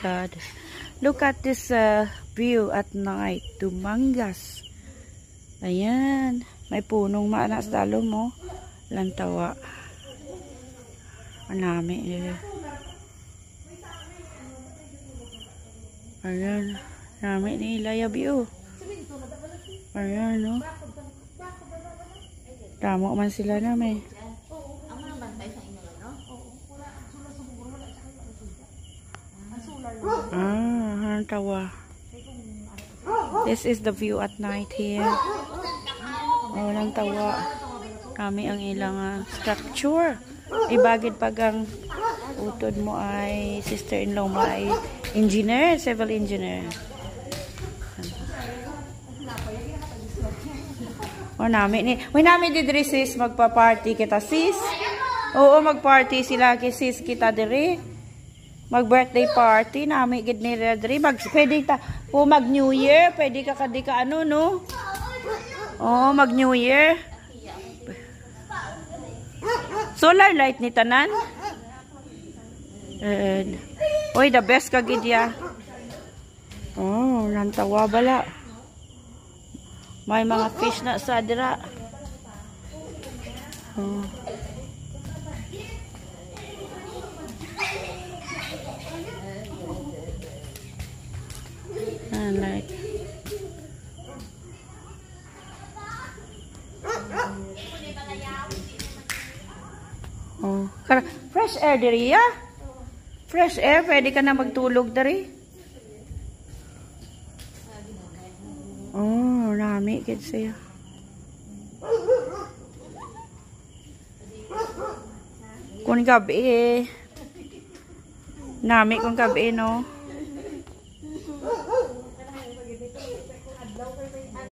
God. Look at this view at night. Dumangas. Ayan. May punong maanak sa dalom mo. Lantawa. Manami. Ayan. Nami nila yung view. Ayan, no? Damo man sila namin. Ang tawa. This is the view at night here. Walang tawa. Kami ang ilang structure. Ibagid pag ang utod mo ay sister-in-law mo ay engineer, civil engineer. Nami didiri sis magpa-party kita sis. Oo, mag-party sila kay sis kita diri. Mag-birthday party nami gid ni diri. Pwede ta mag-New Year, pwede ka kadi ka ano no? Oo, mag-New Year. Solar light ni tanan. Oy, the best ka gid ya. Oh, nantawa bala. May mga fish na sa dira. Oh. Like. Oh, fresh air diri ya. Fresh air, pwede ka na magtulog diri. Oh, rami kid siya. Kung gabi, nami kung gabi no.